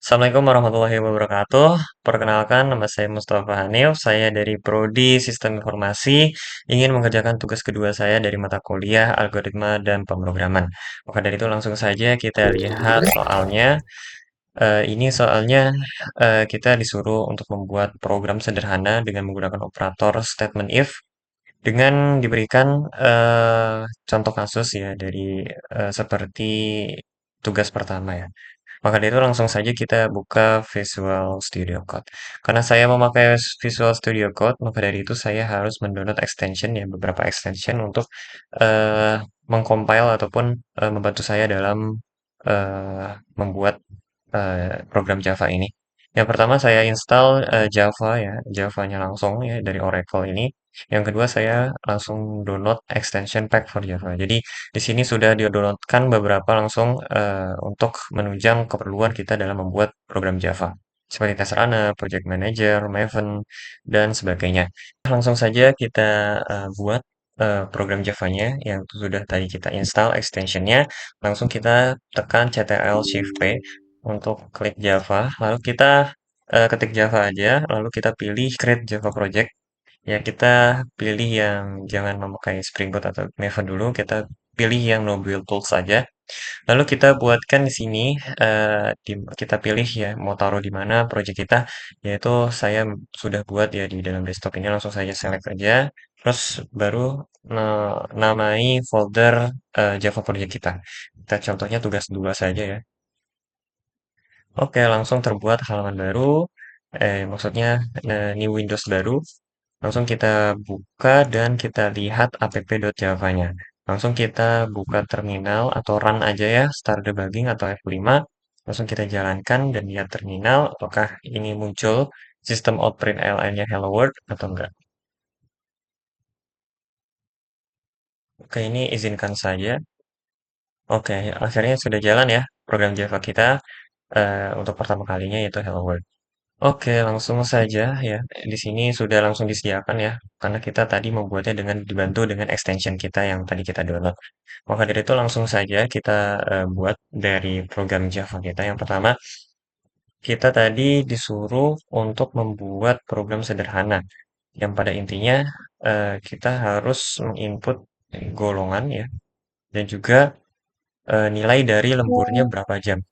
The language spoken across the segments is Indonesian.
Assalamualaikum warahmatullahi wabarakatuh. Perkenalkan, nama saya Mustafa Hanif. Saya dari Prodi Sistem Informasi, ingin mengerjakan tugas kedua saya dari mata kuliah Algoritma dan Pemrograman. Maka dari itu langsung saja kita lihat soalnya. Ini soalnya kita disuruh untuk membuat program sederhana dengan menggunakan operator statement if dengan diberikan contoh kasus ya dari seperti tugas pertama ya. Maka dari itu langsung saja kita buka Visual Studio Code. Karena saya memakai Visual Studio Code, maka dari itu saya harus mendownload extension ya, beberapa extension untuk eh, mengcompile ataupun membantu saya dalam membuat program Java ini. Yang pertama saya install Java ya, Javanya langsung ya dari Oracle ini. Yang kedua saya langsung download extension pack for Java. Jadi di sini sudah di-downloadkan beberapa langsung untuk menunjang keperluan kita dalam membuat program Java. Seperti Test Runner, Project Manager, Maven, dan sebagainya. Langsung saja kita buat program Java-nya yang sudah tadi kita install extensionnya. Langsung kita tekan Ctrl Shift P untuk klik Java. Lalu kita ketik Java aja. Lalu kita pilih Create Java Project. Ya, kita pilih yang jangan memakai Spring Boot atau Maven dulu, kita pilih yang no build tools saja. Lalu kita buatkan di sini, kita pilih ya mau taruh di mana project kita, yaitu saya sudah buat ya di dalam desktop ini langsung saja select aja, terus baru namai folder Java project kita. Kita contohnya tugas 2 saja ya. Oke, langsung terbuat halaman baru, maksudnya new Windows baru. Langsung kita buka dan kita lihat app.java-nya. Langsung kita buka terminal atau run aja ya, start debugging atau F5. Langsung kita jalankan dan lihat terminal, apakah ini muncul sistem out print ln-nya hello world atau enggak. Oke, ini izinkan saja. Oke, akhirnya sudah jalan ya program Java kita untuk pertama kalinya yaitu hello world. Oke, langsung saja ya. Di sini sudah langsung disediakan ya, karena kita tadi membuatnya dengan dibantu dengan extension kita yang tadi kita download. Maka dari itu langsung saja kita buat dari program Java kita. Yang pertama, kita tadi disuruh untuk membuat program sederhana, yang pada intinya kita harus menginput golongan ya, dan juga nilai dari lemburnya berapa jam.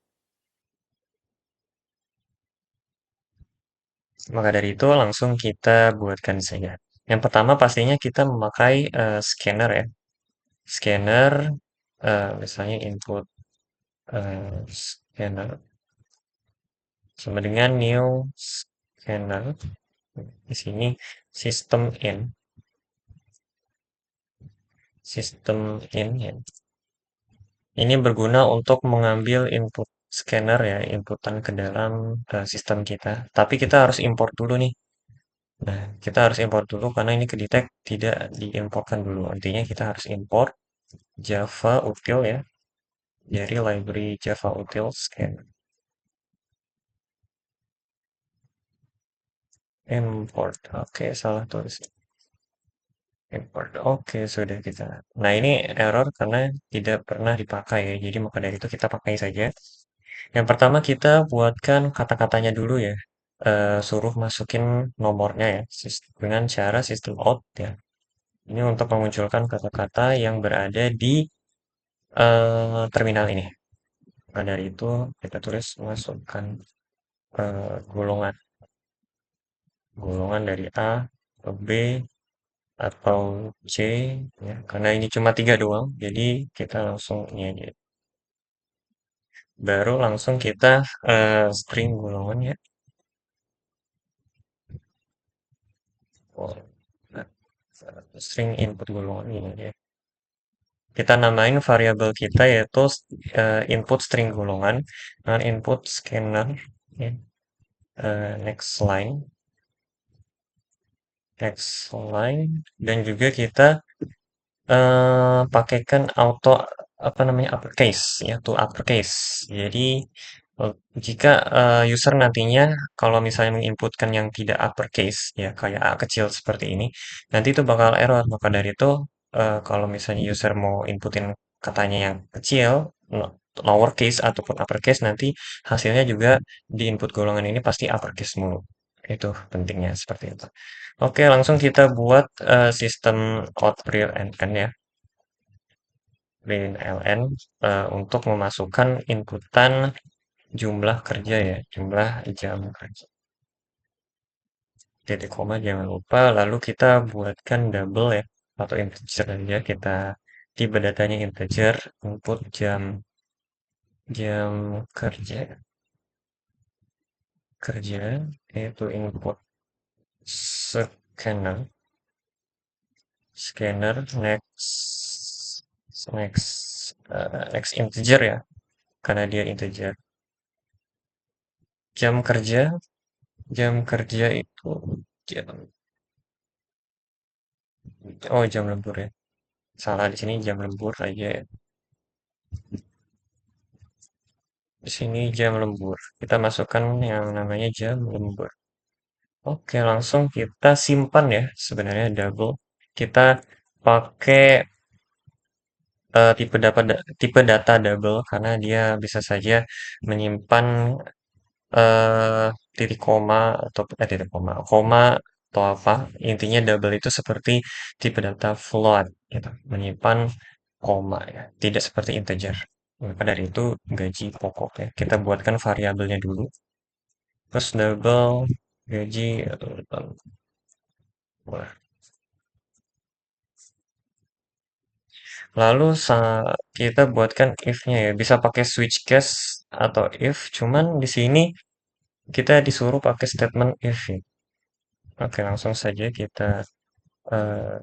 Maka dari itu langsung kita buatkan saja. Yang pertama pastinya kita memakai scanner ya. Scanner misalnya input scanner sama dengan new scanner di sini sistem in ya. Ini berguna untuk mengambil input scanner ya, inputan ke dalam sistem kita. Tapi kita harus import dulu nih. Nah, kita harus import dulu karena ini kedetek tidak diimportkan dulu. Artinya kita harus import Java util ya dari library Java util scan import. Oke, salah tulis import. Oke, sudah kita. Nah, ini error karena tidak pernah dipakai ya. Jadi maka dari itu kita pakai saja. Yang pertama kita buatkan kata-katanya dulu ya. Suruh masukin nomornya ya dengan cara sistem out ya. Ini untuk memunculkan kata-kata yang berada di terminal ini. Maka dari itu kita tulis masukkan golongan golongan dari A ke B atau C ya karena ini cuma tiga doang jadi kita langsung ini aja baru langsung kita string golongan ya. Oh, nah, string input golongan ini ya kita namain variabel kita yaitu input string golongan dengan input scanner ya. Next line dan juga kita pakaikan auto apa namanya uppercase ya to uppercase. Jadi jika user nantinya kalau misalnya menginputkan yang tidak uppercase ya kayak A kecil seperti ini, nanti itu bakal error. Maka dari itu kalau misalnya user mau inputin katanya yang kecil, lowercase ataupun uppercase, nanti hasilnya juga di input golongan ini pasti uppercase mulu. Itu pentingnya seperti itu. Oke, langsung kita buat sistem out real and ya, ln untuk memasukkan inputan jumlah kerja ya, jumlah jam kerja. Titik koma jangan lupa, lalu kita buatkan double ya, atau integer aja, kita tipe datanya integer, input jam jam kerja kerja yaitu input scanner scanner next integer ya, karena dia integer. Jam kerja jam kerja itu jam oh jam lembur ya, salah, di sini jam lembur aja ya, di sini jam lembur kita masukkan yang namanya jam lembur. Oke, langsung kita simpan ya, sebenarnya double kita pakai tipe data double karena dia bisa saja menyimpan titik koma atau titik koma atau apa. Intinya double itu seperti tipe data float gitu, menyimpan koma ya, tidak seperti integer. Maka dari itu gaji pokok ya. Kita buatkan variabelnya dulu. Terus double gaji atau lalu kita buatkan if-nya ya. Bisa pakai switch case atau if, cuman di sini kita disuruh pakai statement if ya. Oke, langsung saja kita eh,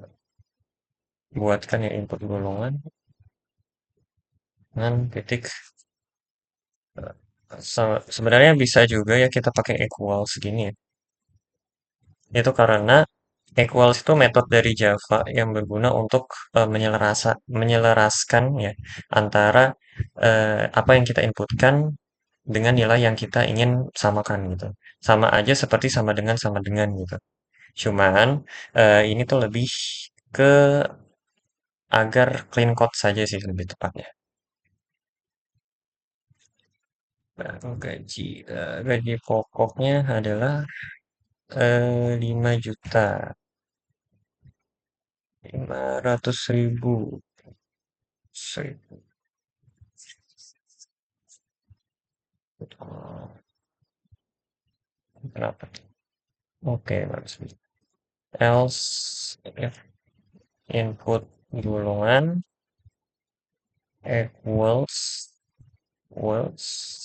buatkan ya input golongan dengan titik. Sebenarnya bisa juga ya kita pakai equal segini ya. Itu karena equals itu metode dari Java yang berguna untuk menyelaraskan ya antara apa yang kita inputkan dengan nilai yang kita ingin samakan gitu. Sama aja seperti sama dengan gitu. Cuman ini tuh lebih ke agar clean code saja sih lebih tepatnya. Baru gaji pokoknya adalah 5 juta 500.000. Kenapa? Oke, bagus. Else if input golongan equals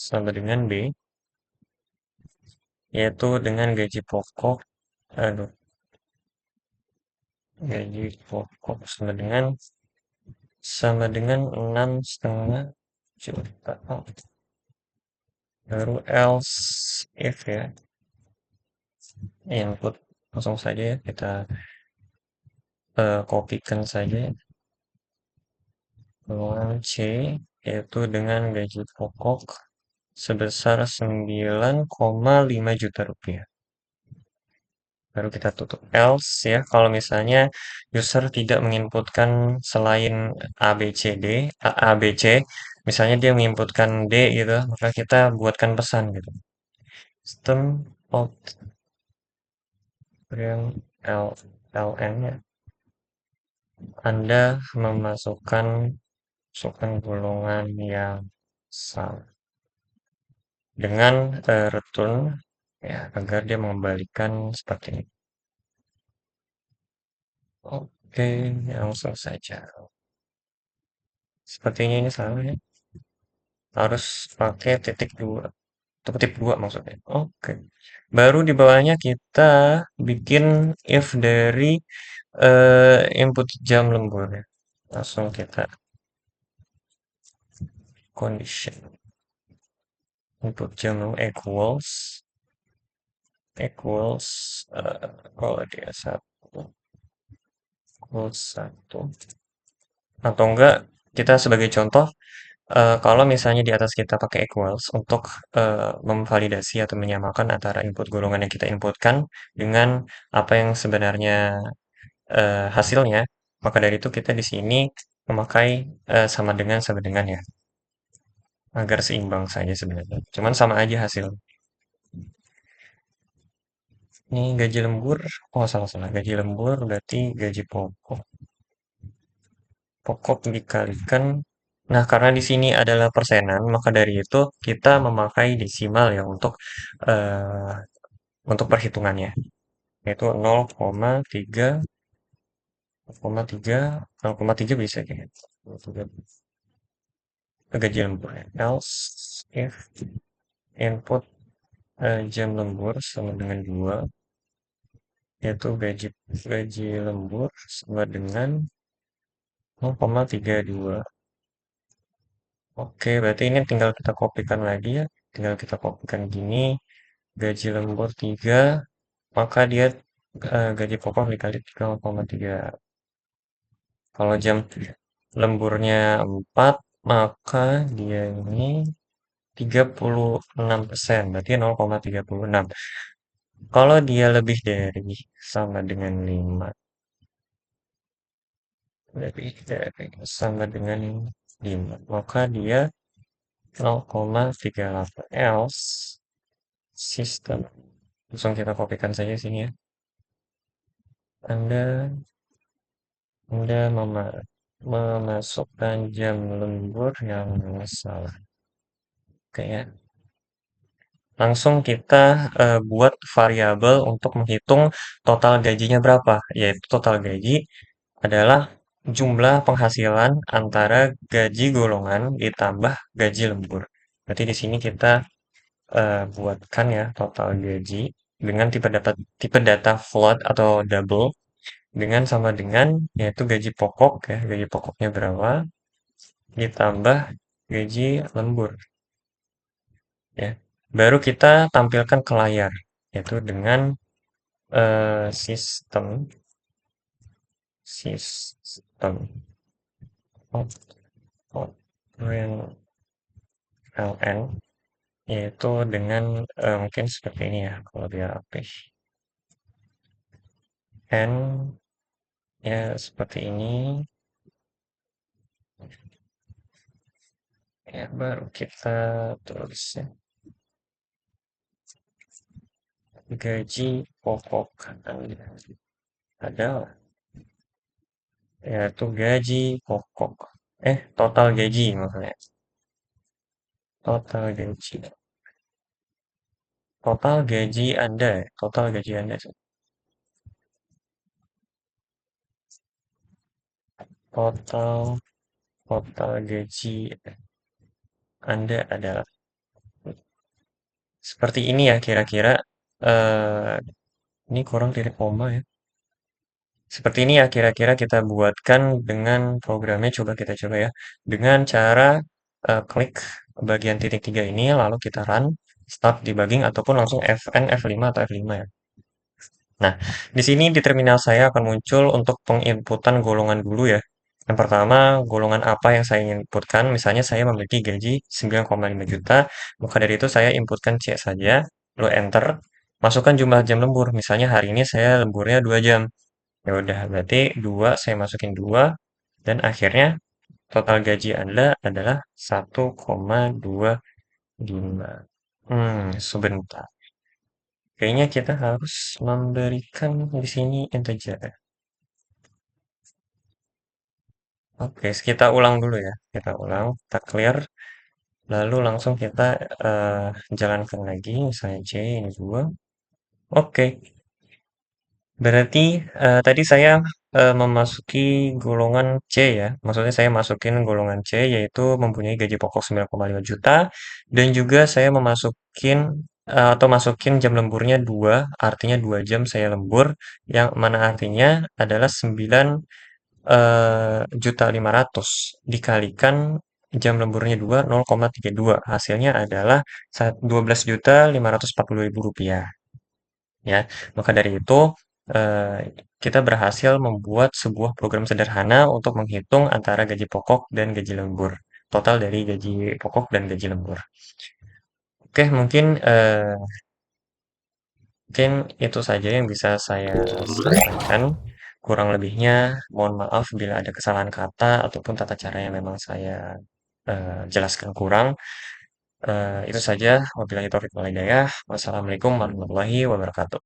sama dengan B, yaitu dengan gaji pokok, aduh, gaji pokok sama dengan 6,5 juta. Oh, baru else if ya, input langsung saja ya, kita kopikan saja ya. Golongan C, yaitu dengan gaji pokok sebesar 9,5 juta rupiah. Baru kita tutup else ya. Kalau misalnya user tidak menginputkan selain A, B, C, D, A, B, C, misalnya dia menginputkan D gitu, maka kita buatkan pesan gitu. Sistem out yang LN ya. Anda masukkan golongan yang salah dengan return ya, agar dia mengembalikan seperti ini. Oke, langsung saja. Sepertinya ini salah ya. Harus pakai titik dua. Atau titik dua maksudnya. Oke. Baru di bawahnya kita bikin if dari input jam lembur ya. Langsung kita condition. Input jam lembur equals kalau dia satu atau enggak, kita sebagai contoh, kalau misalnya di atas kita pakai equals untuk memvalidasi atau menyamakan antara input golongan yang kita inputkan dengan apa yang sebenarnya hasilnya, maka dari itu kita di sini memakai sama dengan ya. agar seimbang saja sebenarnya. Cuman sama aja hasil. Ini gaji lembur, oh salah-salah. Gaji lembur berarti gaji pokok. Pokok dikalikan. Nah, karena di sini adalah persenan, maka dari itu kita memakai desimal ya eh, untuk perhitungannya, yaitu 0,3, 0,3, 0,3 bisa kayak gitu. Gaji lembur ya. Else if input jam lembur sama dengan 2, yaitu gaji lembur sama dengan 0,32. Oke, berarti ini tinggal kita kopikan lagi ya. Tinggal kita kopikan gini, gaji lembur 3, maka dia gaji pokok dikali 0,3. Kalau jam lemburnya 4, maka dia ini 36%, berarti 0,36. Kalau dia lebih dari sama dengan 5, lebih dari sama dengan 5, maka dia 0,38. Else sistem. Langsung kita kopikan saja sini ya. Anda Anda memasukkan jam lembur yang salah. Oke ya. Langsung kita buat variabel untuk menghitung total gajinya berapa. Yaitu total gaji adalah jumlah penghasilan antara gaji golongan ditambah gaji lembur. Berarti di sini kita buatkan ya total gaji dengan tipe data float atau double dengan sama dengan yaitu gaji pokok ya, gaji pokoknya berapa ditambah gaji lembur ya. Baru kita tampilkan ke layar yaitu dengan sistem sistem out- outprint ln, yaitu dengan mungkin seperti ini ya kalau biar rapih. N ya seperti ini ya, baru kita tulis ya gaji pokok adalah yaitu gaji pokok, total gaji maksudnya, total gaji, total gaji Anda ya, total gaji Anda, total total gaji Anda adalah seperti ini ya kira-kira. eh ini kurang dari koma ya. Seperti ini ya kira-kira kita buatkan dengan programnya, coba kita coba ya. Dengan cara klik bagian titik 3 ini, lalu kita run, start debugging, ataupun langsung Fn, F5 atau F5 ya. Nah, di sini di terminal saya akan muncul untuk penginputan golongan dulu ya. Yang pertama, golongan apa yang saya ingin inputkan. Misalnya saya memiliki gaji 9,5 juta, maka dari itu saya inputkan C saja, lalu enter. Masukkan jumlah jam lembur. Misalnya hari ini saya lemburnya 2 jam. Ya udah, berarti 2 saya masukin 2 dan akhirnya total gaji Anda adalah 1,25. Sebentar. Kayaknya kita harus memberikan di sini integer. Oke, kita ulang dulu ya. Kita ulang, kita clear, lalu langsung kita eh, jalankan lagi. Misalnya C ini 2. Oke, berarti tadi saya memasuki golongan C ya. Maksudnya saya masukin golongan C yaitu mempunyai gaji pokok 9,5 juta dan juga saya atau masukin jam lemburnya 2, artinya 2 jam saya lembur yang mana artinya adalah 9 juta 500 dikalikan jam lemburnya 2 0,32 hasilnya adalah 12.540.000 rupiah. Ya, maka dari itu eh, kita berhasil membuat sebuah program sederhana untuk menghitung antara gaji pokok dan gaji lembur. Total dari gaji pokok dan gaji lembur. Oke, mungkin itu saja yang bisa saya sampaikan. Kurang lebihnya, mohon maaf bila ada kesalahan kata ataupun tata cara yang memang saya jelaskan kurang. Itu saja, wabillahi taufiq wal hidayah. Wassalamualaikum warahmatullahi wabarakatuh.